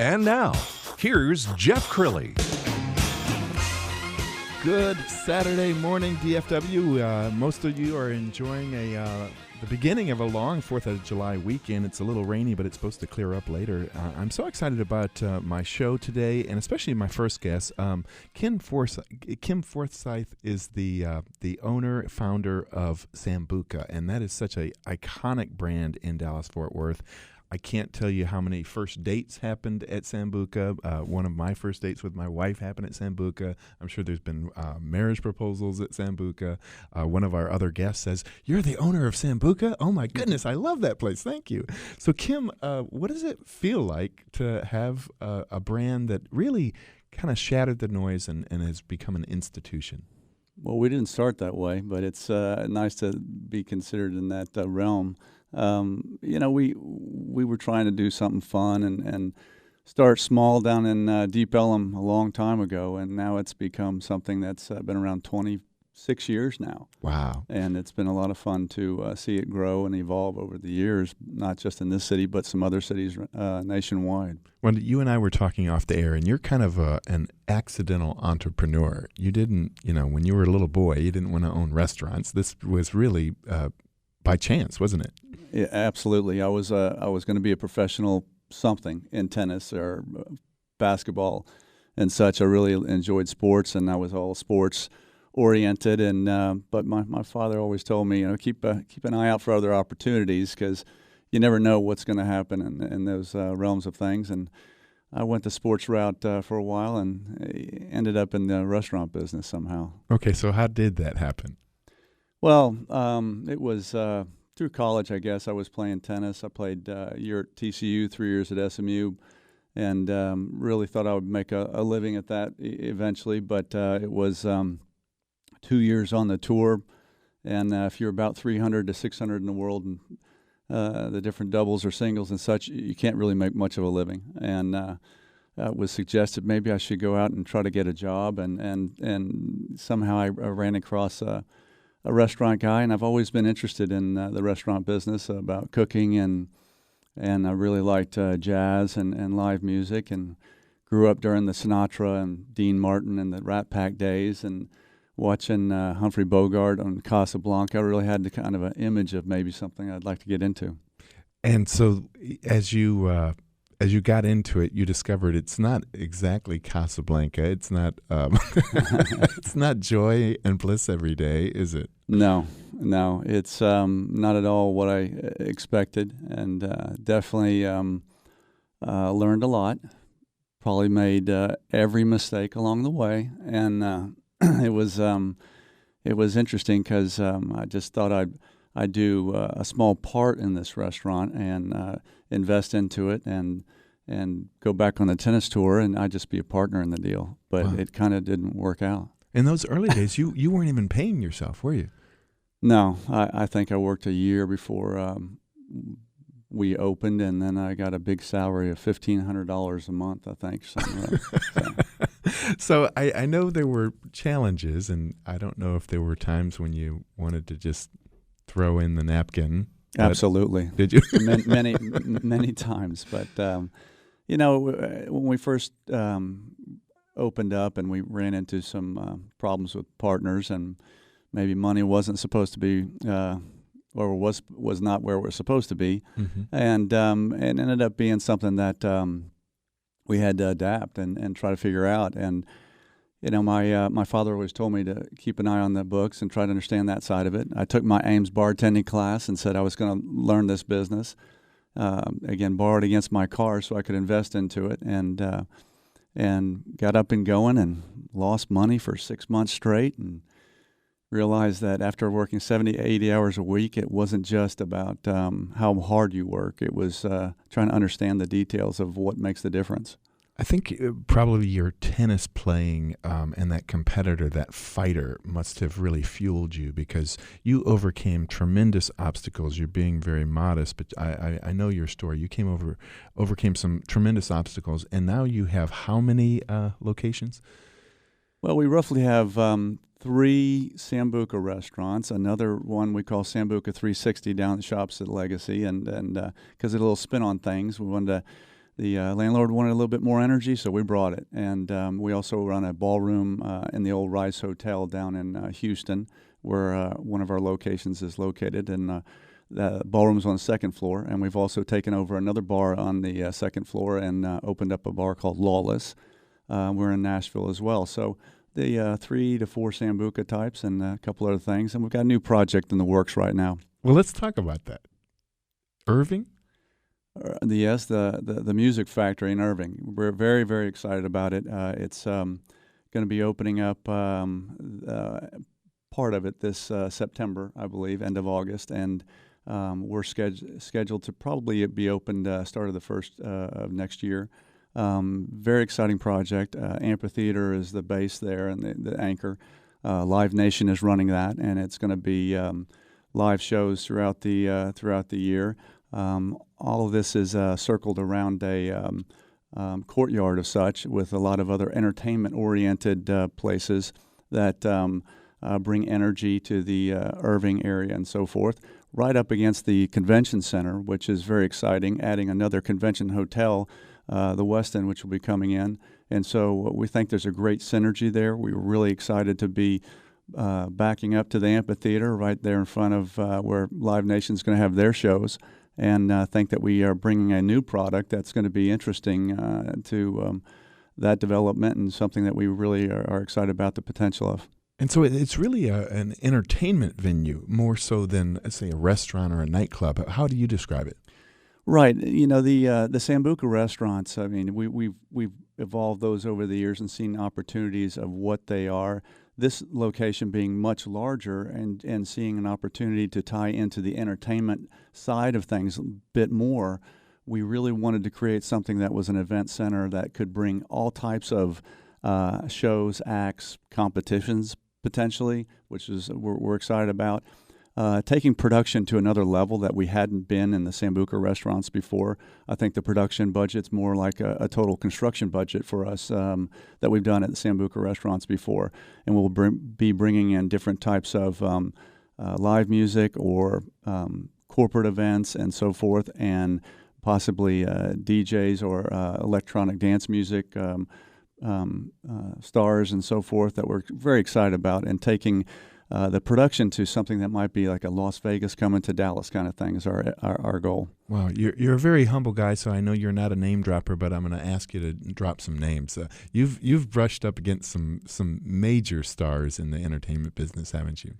And now, here's Jeff Crilley. Good Saturday morning, DFW. Most of you are enjoying the beginning of a long 4th of July weekend. It's a little rainy, but it's supposed to clear up later. I'm so excited about my show today, and especially my first guest. Kim Forsythe is the owner, founder of Sambuca, and that is such an iconic brand in Dallas-Fort Worth. I can't tell you how many first dates happened at Sambuca. One of my first dates with my wife happened at Sambuca. I'm sure there's been marriage proposals at Sambuca. One of our other guests says, "You're the owner of Sambuca? Oh, my goodness, I love that place. Thank you." So, Kim, what does it feel like to have a brand that really kind of shattered the noise and has become an institution? Well, we didn't start that way, but it's nice to be considered in that realm. We were trying to do something fun and start small down in Deep Ellum a long time ago, and now it's become something that's been around 26 years now. Wow. And it's been a lot of fun to see it grow and evolve over the years, not just in this city, but some other cities nationwide. Well, you and I were talking off the air, and you're kind of an accidental entrepreneur. You didn't, when you were a little boy, you didn't want to own restaurants. This was really by chance, wasn't it? Yeah, absolutely. I was going to be a professional something in tennis or basketball and such. I really enjoyed sports, and I was all sports oriented. And but my father always told me, keep an eye out for other opportunities because you never know what's going to happen in those realms of things. And I went the sports route for a while and ended up in the restaurant business somehow. Okay, so how did that happen? Well, it was through college, I guess. I was playing tennis. I played a year at TCU, 3 years at SMU, and really thought I would make a living at that eventually. But it was 2 years on the tour, and if you're about 300 to 600 in the world, and the different doubles or singles and such, you can't really make much of a living. And it was suggested maybe I should go out and try to get a job, and somehow I ran across a restaurant guy, and I've always been interested in the restaurant business about cooking, and I really liked jazz and live music, and grew up during the Sinatra and Dean Martin and the Rat Pack days, and watching Humphrey Bogart on Casablanca. I really had the kind of an image of maybe something I'd like to get into. And so as you got into it, you discovered it's not exactly Casablanca. It's not it's not joy and bliss every day, is it? No. It's not at all what I expected, and definitely learned a lot. Probably made every mistake along the way, and it was interesting because I just thought I'd do a small part in this restaurant and invest into it and go back on the tennis tour, and I'd just be a partner in the deal. But Wow. It kind of didn't work out. In those early days, you weren't even paying yourself, were you? No, I think I worked a year before we opened, and then I got a big salary of $1,500 a month, I think. Something like that. So I know there were challenges, and I don't know if there were times when you wanted to just throw in the napkin. Absolutely. Did you? many times. But, when we first opened up and we ran into some problems with partners, and maybe money wasn't supposed to be or was not where it was supposed to be, Mm-hmm. and ended up being something that we had to adapt and try to figure out. And my father always told me to keep an eye on the books and try to understand that side of it. I took my Ames bartending class and said I was going to learn this business. Again, borrowed against my car so I could invest into it, and got up and going, and lost money for 6 months straight, and realized that after working 70, 80 hours a week, it wasn't just about how hard you work. It was trying to understand the details of what makes the difference. I think probably your tennis playing and that competitor, that fighter, must have really fueled you, because you overcame tremendous obstacles. You're being very modest, but I know your story. You overcame some tremendous obstacles, and now you have how many locations? Well, we roughly have 3 Sambuca restaurants, another one we call Sambuca 360 down at the shops at Legacy, and because of a little spin on things, we wanted to the landlord wanted a little bit more energy, so we brought it. And we also run a ballroom in the old Rice Hotel down in Houston, where one of our locations is located. And the ballroom's on the second floor. And we've also taken over another bar on the second floor and opened up a bar called Lawless. We're in Nashville as well. So the 3 to 4 Sambuca types and a couple other things. And we've got a new project in the works right now. Well, let's talk about that. Irving? The Music Factory in Irving. We're very, very excited about it. It's going to be opening up part of it this September, I believe, end of August, and we're scheduled to probably be opened start of the first of next year. Very exciting project. Amphitheater is the base there and the anchor. Live Nation is running that, and it's going to be live shows throughout the year. All of this is circled around a courtyard of such with a lot of other entertainment-oriented places that bring energy to the Irving area and so forth. Right up against the convention center, which is very exciting, adding another convention hotel, the Westin, which will be coming in. And so we think there's a great synergy there. We were really excited to be backing up to the amphitheater right there in front of where Live Nation's going to have their shows. And think that we are bringing a new product that's going to be interesting to that development and something that we really are excited about the potential of. And so it's really an entertainment venue more so than, say, a restaurant or a nightclub. How do you describe it? Right. You know, the Sambuca restaurants, I mean, we've evolved those over the years and seen opportunities of what they are. This location being much larger and seeing an opportunity to tie into the entertainment side of things a bit more, we really wanted to create something that was an event center that could bring all types of shows, acts, competitions potentially, which is we're excited about. Taking production to another level that we hadn't been in the Sambuca restaurants before. I think the production budget's more like a total construction budget for us that we've done at the Sambuca restaurants before. And we'll be bringing in different types of live music or corporate events and so forth, and possibly DJs or electronic dance music stars and so forth that we're very excited about, and taking the production to something that might be like a Las Vegas coming to Dallas kind of thing is our goal. Wow, you're a very humble guy, so I know you're not a name dropper, but I'm going to ask you to drop some names. You've brushed up against some major stars in the entertainment business, haven't you?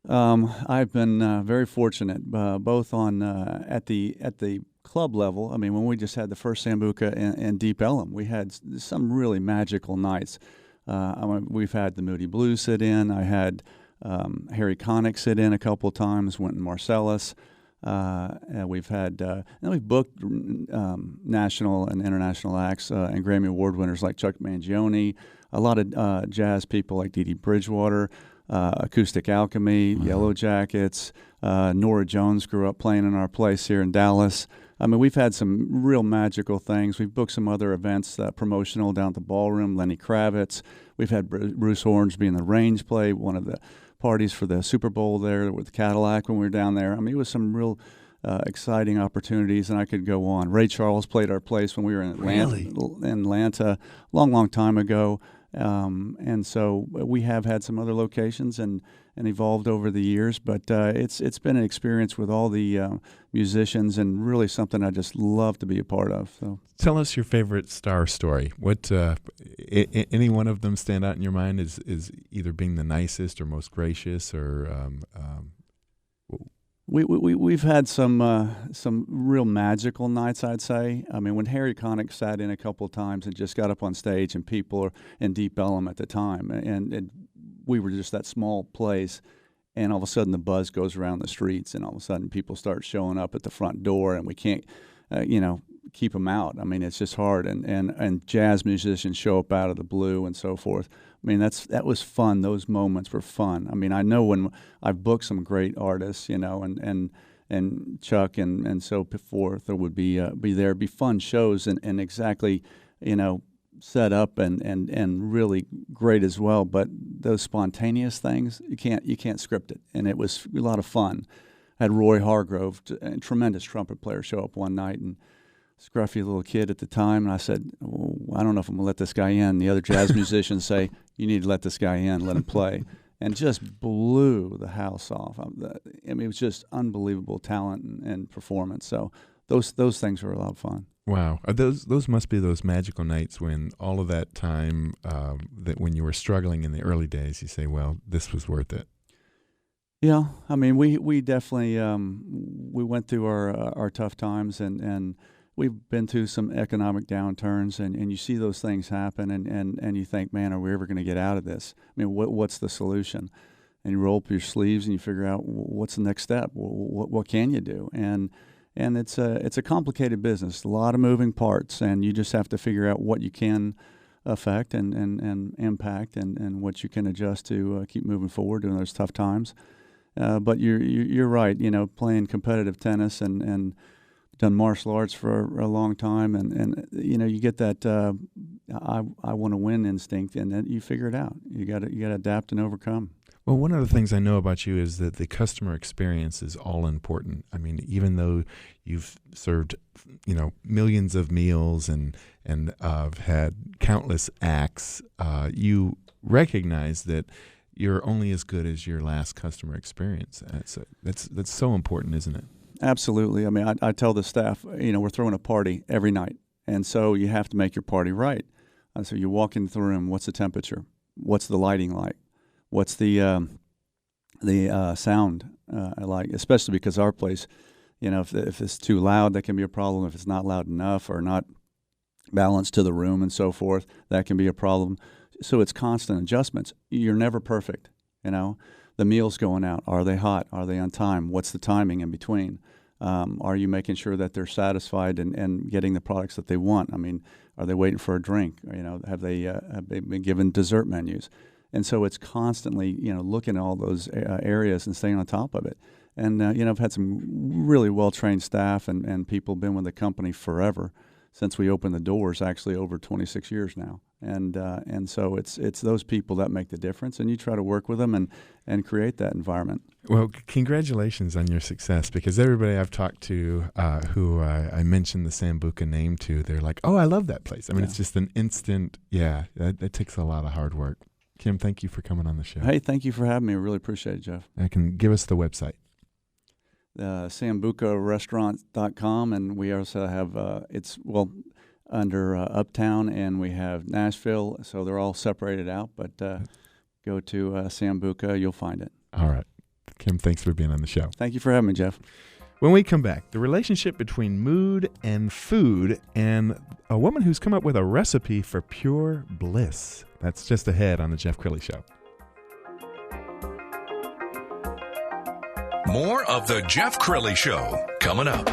I've been very fortunate, both on at the club level. I mean, when we just had the first Sambuca in Deep Ellum, we had some really magical nights. We've had the Moody Blues sit in. I had Harry Connick sit in a couple of times, Wynton Marsalis. And we've had, and we've booked national and international acts and Grammy Award winners like Chuck Mangione, a lot of jazz people like Dee Dee Bridgewater, Acoustic Alchemy, Yellow Jackets. Nora Jones grew up playing in our place here in Dallas. I mean, we've had some real magical things. We've booked some other events, promotional down at the Ballroom, Lenny Kravitz. We've had Bruce Hornsby in the Range play one of the parties for the Super Bowl there with Cadillac when we were down there. I mean, it was some real exciting opportunities, and I could go on. Ray Charles played our place when we were in Atlanta long time ago. And so we have had some other locations and evolved over the years, but it's been an experience with all the musicians and really something I just love to be a part of. So, tell us your favorite star story. What any one of them stand out in your mind is either being the nicest or most gracious, or We've had some real magical nights, I'd say. I mean, when Harry Connick sat in a couple of times and just got up on stage, and people are in Deep Ellum at the time, and we were just that small place, and all of a sudden the buzz goes around the streets, and all of a sudden people start showing up at the front door, and we can't, keep them out. I mean, it's just hard, and jazz musicians show up out of the blue and so forth. I mean, that was fun. Those moments were fun. I mean, I know when I've booked some great artists, and Chuck and so forth, there would be there be fun shows and exactly, set up and really great as well. But those spontaneous things, you can't script it, and it was a lot of fun. I had Roy Hargrove, a tremendous trumpet player, show up one night and scruffy little kid at the time, and I said, I don't know if I'm going to let this guy in. The other jazz musicians say, you need to let this guy in, let him play. And just blew the house off. I mean, it was just unbelievable talent and performance. So those things were a lot of fun. Wow. Those must be those magical nights when all of that time, that when you were struggling in the early days, you say, well, this was worth it. Yeah. I mean, we definitely, we went through our tough times, and we've been through some economic downturns, and you see those things happen, and you think, man, are we ever going to get out of this? I mean, what's the solution? And you roll up your sleeves and you figure out what's the next step. What can you do? And it's a complicated business, a lot of moving parts, and you just have to figure out what you can affect and impact, and what you can adjust to keep moving forward during those tough times. But you're right. You know, playing competitive tennis and done martial arts for a long time, and you know, you get that I want to win instinct, and then you figure it out. You got to adapt and overcome. Well, one of the things I know about you is that the customer experience is all important. I mean, even though you've served, you know, millions of meals and had countless acts, you recognize that you're only as good as your last customer experience. That's so important, isn't it? Absolutely. I mean, I tell the staff, you know, we're throwing a party every night, and so you have to make your party right. So you walk into the room, what's the temperature? What's the lighting like? What's the sound like? Especially because our place, you know, if it's too loud, that can be a problem. If it's not loud enough or not balanced to the room and so forth, that can be a problem. So it's constant adjustments. You're never perfect, you know. The meals going out, are they hot? Are they on time? What's the timing in between? Are you making sure that they're satisfied and getting the products that they want? I mean, are they waiting for a drink? Or, you know, have they been given dessert menus? And so it's constantly, you know, looking at all those areas and staying on top of it. And, you know, I've had some really well-trained staff and people been with the company forever, since we opened the doors, actually over 26 years now. And so it's those people that make the difference, and you try to work with them and create that environment. Well, congratulations on your success, because everybody I've talked to who I mentioned the Sambuca name to, they're like, oh, I love that place. I mean, It's just an instant, that takes a lot of hard work. Kim, thank you for coming on the show. Hey, thank you for having me. I really appreciate it, Jeff. I can give us the website. SambucaRestaurant.com, and we also have under Uptown, and we have Nashville, so they're all separated out, but go to Sambuca, you'll find it. All right. Kim, thanks for being on the show. Thank you for having me, Jeff. When we come back, the relationship between mood and food, and a woman who's come up with a recipe for pure bliss. That's just ahead on the Jeff Crilley Show. More of the Jeff Crilley Show coming up.